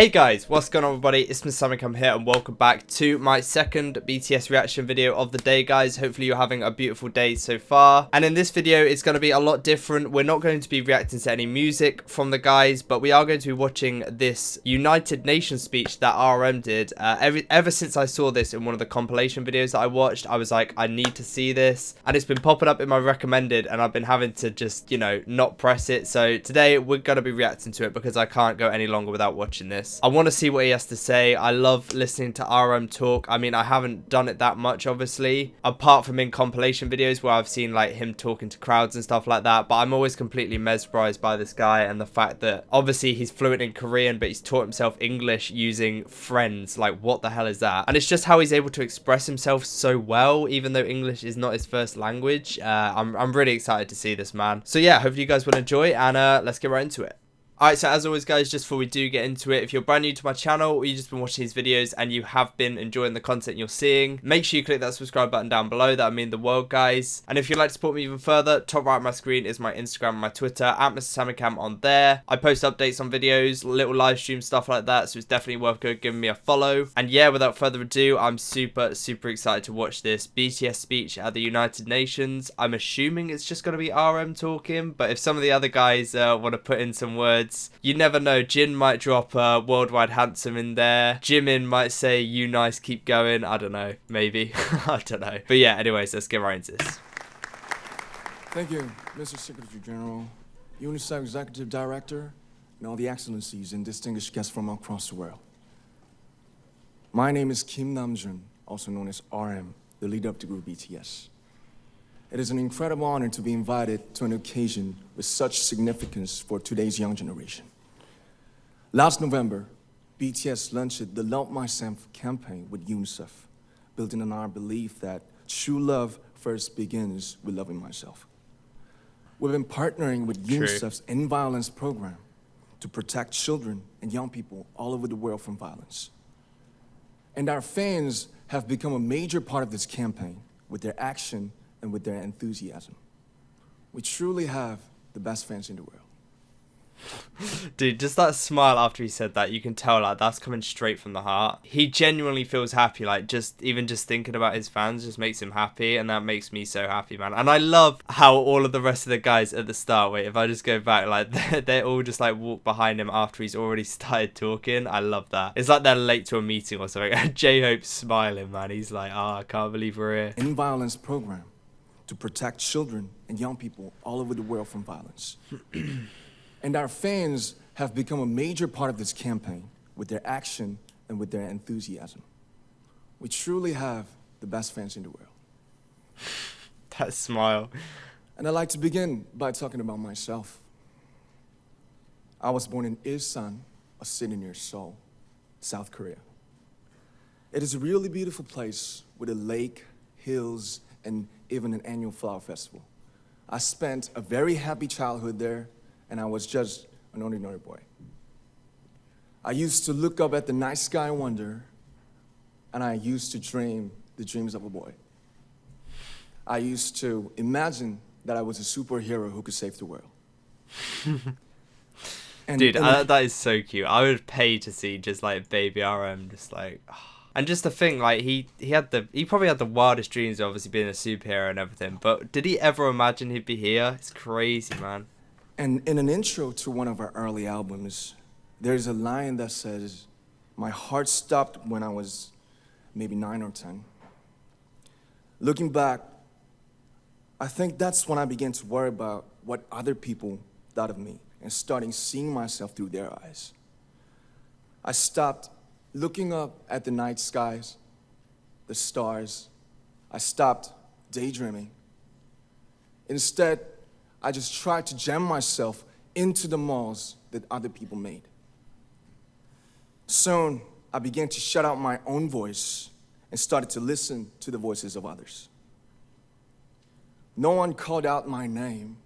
Hey guys, what's going on everybody? It's Mr. Samicam here and welcome back to my second BTS reaction video of the day, guys. Hopefully you're having a beautiful day so far. And in this video, it's going to be a lot different. We're not going to be reacting to any music from the guys, but we are going to be watching this United Nations speech that RM did. Ever since I saw this in one of the compilation videos that I watched, I was like, I need to see this. And it's been popping up in my recommended and I've been having to just, not press it. So today we're going to be reacting to it because I can't go any longer without watching this. I want to see what he has to say. I love listening to RM talk. I mean, I haven't done it that much, obviously, apart from in compilation videos where I've seen like him talking to crowds and stuff like that. But I'm always completely mesmerized by this guy and the fact that obviously he's fluent in Korean, but he's taught himself English using friends. Like, what the hell is that? And it's just how he's able to express himself so well, even though English is not his first language. I'm really excited to see this, man. So yeah, hopefully you guys will enjoy, and let's get right into it. Alright, so as always guys, just before we do get into it, if you're brand new to my channel or you've just been watching these videos and you have been enjoying the content you're seeing, make sure you click that subscribe button down below. That would mean the world, guys. And if you'd like to support me even further, top right of my screen is my Instagram and my Twitter, at Mr. Samicam on there. I post updates on videos, little live stream stuff like that, so it's definitely worth giving me a follow. And yeah, without further ado, I'm super excited to watch this BTS speech at the United Nations. I'm assuming it's just going to be RM talking, but if some of the other guys want to put in some words, you never know. Jin might drop Worldwide Handsome in there. Jimin might say, "You nice, keep going." I don't know. Maybe. I don't know. But yeah, anyways, let's get right into this. Thank you, Mr. Secretary General, UNICEF Executive Director, and all the excellencies and distinguished guests from across the world. My name is Kim Namjoon, also known as RM, the leader of the group BTS. It is an incredible honor to be invited to an occasion with such significance for today's young generation. Last November, BTS launched the Love Myself campaign with UNICEF, building on our belief that true love first begins with loving myself. We've been partnering with UNICEF's End Violence program to protect children and young people all over the world from violence. And our fans have become a major part of this campaign with their action and with their enthusiasm. We truly have the best fans in the world. Dude, just that smile after he said that, you can tell like that's coming straight from the heart. He genuinely feels happy, like even just thinking about his fans just makes him happy, and that makes me so happy, man. And I love how all of the rest of the guys at the start, wait, if I just go back, like they all just like walk behind him after he's already started talking. I love that. It's like they're late to a meeting or something. J-Hope's smiling, man. He's like, I can't believe we're here. End Violence program to protect children and young people all over the world from violence. And our fans have become a major part of this campaign with their action and with their enthusiasm. We truly have the best fans in the world. That smile. And I'd like to begin by talking about myself. I was born in Ilsan, a city near Seoul, South Korea. It is a really beautiful place with a lake, hills, and even an annual flower festival. I spent a very happy childhood there, and I was just an ordinary boy. I used to look up at the night sky and wonder, and I used to dream the dreams of a boy. I used to imagine that I was a superhero who could save the world. Dude, that is so cute. I would pay to see just like baby RM just like... And just the thing, like he probably had the wildest dreams of obviously being a superhero and everything, but did he ever imagine he'd be here? It's crazy, man. And in an intro to one of our early albums, there's a line that says, "My heart stopped when I was maybe 9 or 10. Looking back, I think that's when I began to worry about what other people thought of me and starting seeing myself through their eyes. I stopped looking up at the night skies, the stars. I stopped daydreaming. Instead, I just tried to jam myself into the malls that other people made. Soon, I began to shut out my own voice and started to listen to the voices of others. No one called out my name,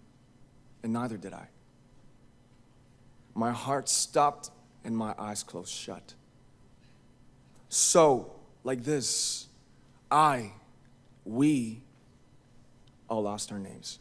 and neither did I. My heart stopped and my eyes closed shut. So, like this, we all lost our names.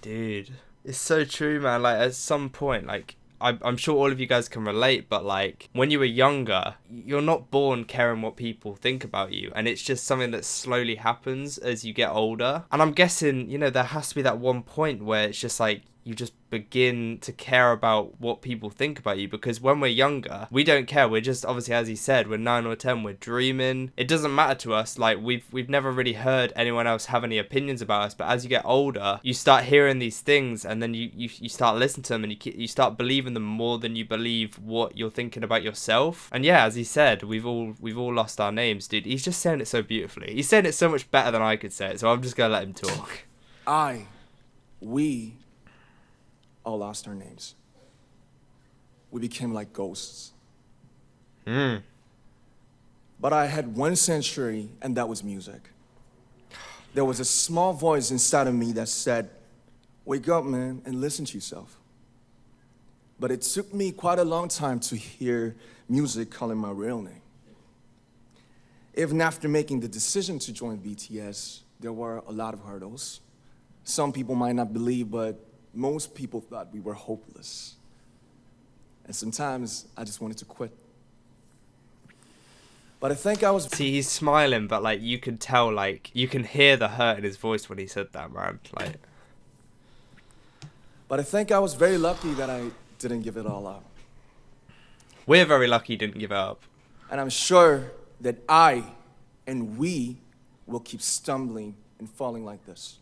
Dude, it's so true, man. Like, at some point, like, I'm sure all of you guys can relate, but like when you were younger, you're not born caring what people think about you, and it's just something that slowly happens as you get older. And I'm guessing, you know, there has to be that one point where it's just like you just begin to care about what people think about you, because when we're younger, we don't care. We're just, obviously, as he said, we're 9 or 10, we're dreaming. It doesn't matter to us. Like we've never really heard anyone else have any opinions about us, but as you get older, you start hearing these things, and then you start listening to them, and you start believing them more than you believe what you're thinking about yourself. And yeah, as he said, we've all lost our names, dude. He's just saying it so beautifully. He's saying it so much better than I could say it, so I'm just gonna let him talk. We all lost our names. We became like ghosts. But I had one sanctuary, and that was music. There was a small voice inside of me that said, "Wake up, man, and listen to yourself." But it took me quite a long time to hear music calling my real name. Even after making the decision to join BTS, there were a lot of hurdles. Some people might not believe, but most people thought we were hopeless. And sometimes I just wanted to quit. But I think I was... See, he's smiling, but like you can tell, like you can hear the hurt in his voice when he said that, man. Like, But I think I was very lucky that I didn't give it all up. we're very lucky he didn't give up. And I'm sure that I and we will keep stumbling and falling like this.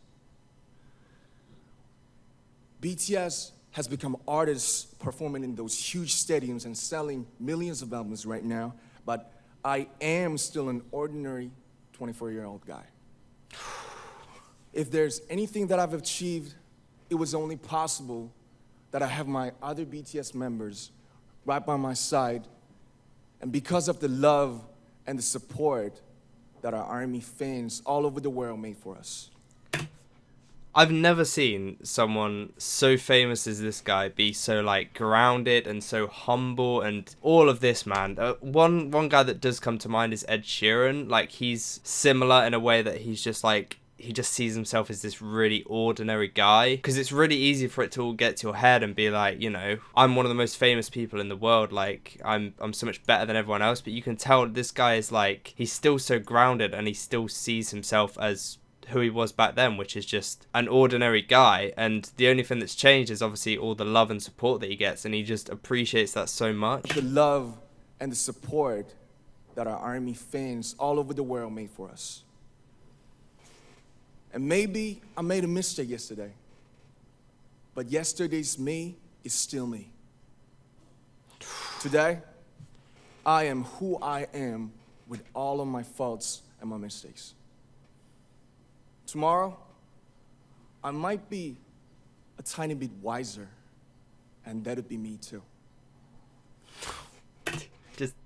BTS has become artists performing in those huge stadiums and selling millions of albums right now, but I am still an ordinary 24-year-old guy. If there's anything that I've achieved, it was only possible that I have my other BTS members right by my side, and because of the love and the support that our ARMY fans all over the world made for us. I've never seen someone so famous as this guy be so like grounded and so humble and all of this, man. One guy that does come to mind is Ed Sheeran. Like, he's similar in a way that he's just like, he just sees himself as this really ordinary guy, because it's really easy for it to all get to your head and be like, you know, I'm one of the most famous people in the world, like I'm so much better than everyone else. But you can tell this guy is like, he's still so grounded, and he still sees himself as who he was back then, which is just an ordinary guy. And the only thing that's changed is obviously all the love and support that he gets, and he just appreciates that so much. The love and the support that our ARMY fans all over the world made for us. And maybe I made a mistake yesterday, but yesterday's me is still me. Today, I am who I am with all of my faults and my mistakes. Tomorrow, I might be a tiny bit wiser, and that'd be me too.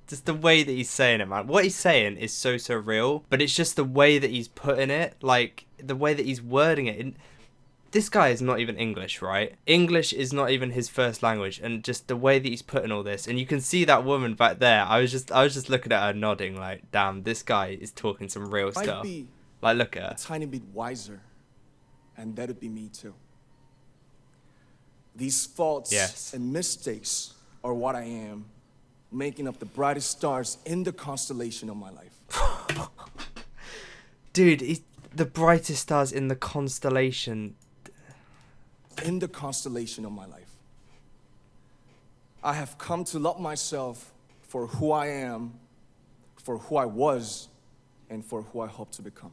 Just the way that he's saying it, man. What he's saying is so real, but it's just the way that he's putting it, like the way that he's wording it. This guy is not even English, right? English is not even his first language, and just the way that he's putting all this, and you can see that woman back there. I was just looking at her nodding, like, damn, this guy is talking some real stuff. Like, look at her. A tiny bit wiser, and that'd be me too. These faults and mistakes are what I am, making up the brightest stars in the constellation of my life. Dude, the brightest stars in the constellation. In the constellation of my life. I have come to love myself for who I am, for who I was, and for who I hope to become.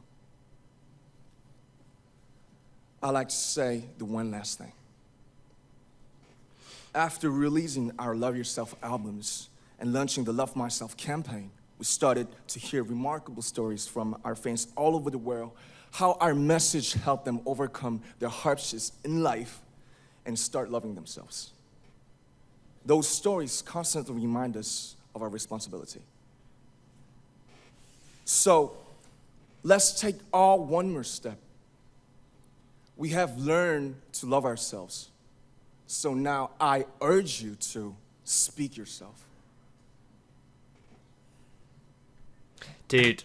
I like to say the one last thing. After releasing our Love Yourself albums and launching the Love Myself campaign, we started to hear remarkable stories from our fans all over the world, how our message helped them overcome their hardships in life and start loving themselves. Those stories constantly remind us of our responsibility. So, let's take all one more step. We have learned to love ourselves. So now I urge you to speak yourself. Dude,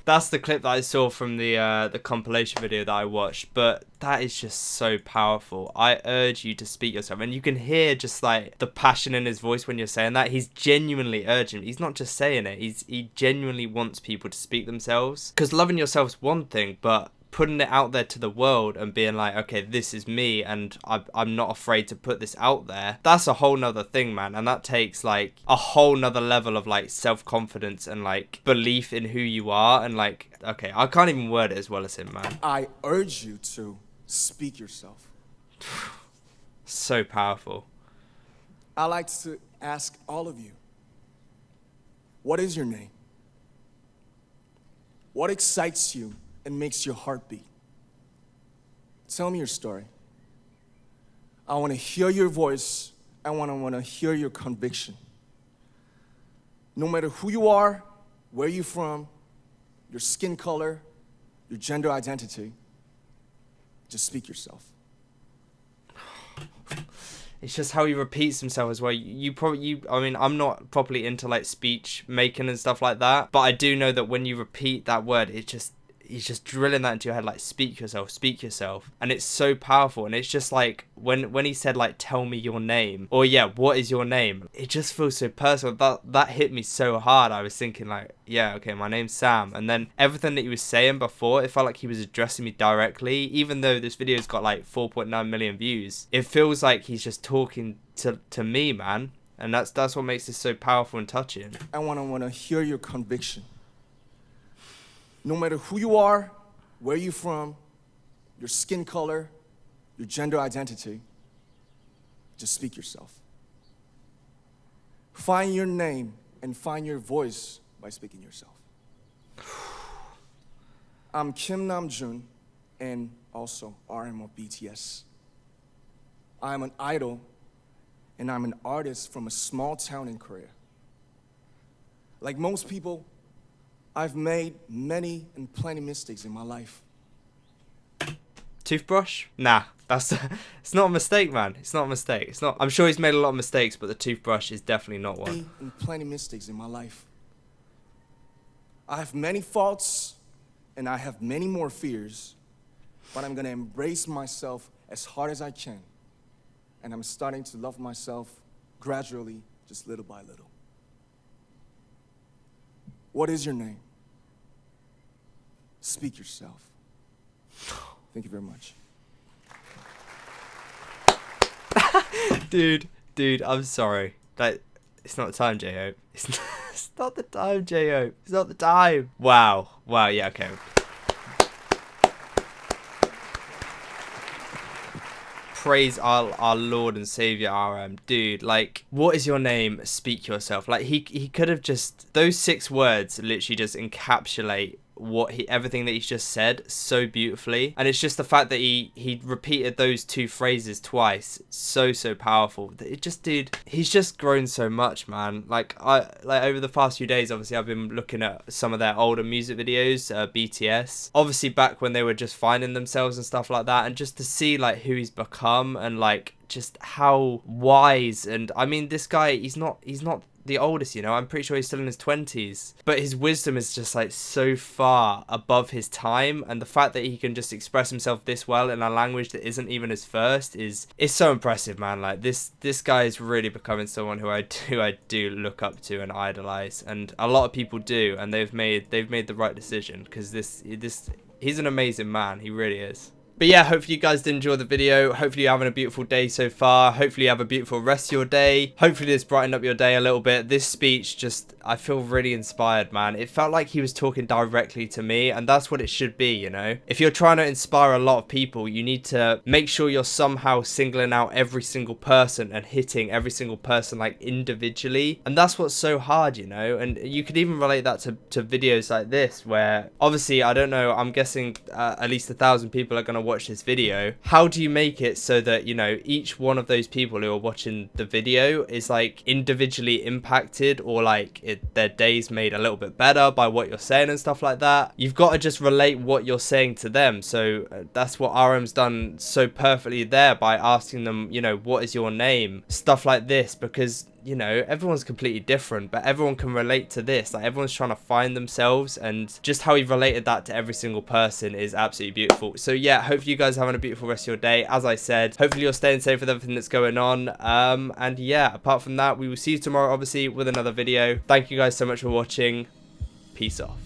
That's the clip that I saw from the compilation video that I watched, but that is just so powerful. I urge you to speak yourself, and you can hear just like the passion in his voice when you're saying that. He's genuinely urging. He's not just saying it. He genuinely wants people to speak themselves. Because loving yourself's one thing, but putting it out there to the world and being like, okay, this is me and I'm not afraid to put this out there, that's a whole nother thing, man. And that takes like a whole nother level of like self-confidence and like belief in who you are. And like, okay, I can't even word it as well as him, man. I urge you to speak yourself. So powerful. I like to ask all of you, what is your name? What excites you and makes your heart beat? Tell me your story. I want to hear your voice. I want to hear your conviction. No matter who you are, where you're from, your skin color, your gender identity, just speak yourself. It's just how he repeats himself as well. I mean, I'm not properly into like speech making and stuff like that, but I do know that when you repeat that word, he's just drilling that into your head, like speak yourself, and it's so powerful. And it's just like when he said like, tell me your name, or yeah, what is your name, it just feels so personal. That hit me so hard. I was thinking like, yeah, okay, my name's Sam. And then everything that he was saying before, it felt like he was addressing me directly. Even though this video's got like 4.9 million views, it feels like he's just talking to me, man. And that's what makes this so powerful and touching. I want to hear your conviction. No matter who you are, where you're from, your skin color, your gender identity, just speak yourself. Find your name and find your voice by speaking yourself. I'm Kim Namjoon, and also RM of BTS. I'm an idol, and I'm an artist from a small town in Korea. Like most people, I've made many and plenty mistakes in my life. Toothbrush? Nah, it's not a mistake, man. It's not a mistake. It's not. I'm sure he's made a lot of mistakes, but the toothbrush is definitely not one. And plenty mistakes in my life. I have many faults, and I have many more fears, but I'm gonna embrace myself as hard as I can, and I'm starting to love myself gradually, just little by little. What is your name? Speak yourself. Thank you very much. Dude, I'm sorry. Like, it's not the time, J-Hope. It's not the time, J-Hope. It's not the time. Wow, yeah, okay. Praise our Lord and Savior RM. Dude, like, what is your name? Speak yourself. Like, he could have just, those 6 words literally just encapsulate everything that he's just said so beautifully. And it's just the fact that he repeated those 2 phrases twice, so powerful. It just, dude, he's just grown so much, man. Like over the past few days, obviously I've been looking at some of their older music videos, BTS, obviously back when they were just finding themselves and stuff like that, and just to see like who he's become and like just how wise. And I mean, this guy, he's not the oldest, you know. I'm pretty sure he's still in his 20s, but his wisdom is just like so far above his time, and the fact that he can just express himself this well in a language that isn't even his first is so impressive, man. Like this guy is really becoming someone who I do look up to and idolize, and a lot of people do, and they've made the right decision, because he's an amazing man. He really is. But yeah, hopefully you guys did enjoy the video. Hopefully you're having a beautiful day so far. Hopefully you have a beautiful rest of your day. Hopefully this brightened up your day a little bit. This speech just, I feel really inspired, man. It felt like he was talking directly to me, and that's what it should be, you know. If you're trying to inspire a lot of people, you need to make sure you're somehow singling out every single person and hitting every single person like individually. And that's what's so hard, you know. And you could even relate that to videos like this, where obviously, I don't know, I'm guessing at least 1,000 people are going to watch this video. How do you make it so that, you know, each one of those people who are watching the video is like individually impacted, or like their day's made a little bit better by what you're saying and stuff like that? You've got to just relate what you're saying to them. So that's what RM's done so perfectly there, by asking them, you know, what is your name, stuff like this, because you know, everyone's completely different, but everyone can relate to this. Like, everyone's trying to find themselves, and just how he related that to every single person is absolutely beautiful. So yeah, hopefully you guys are having a beautiful rest of your day. As I said, hopefully you're staying safe with everything that's going on. And yeah, apart from that, we will see you tomorrow, obviously, with another video. Thank you guys so much for watching. Peace off.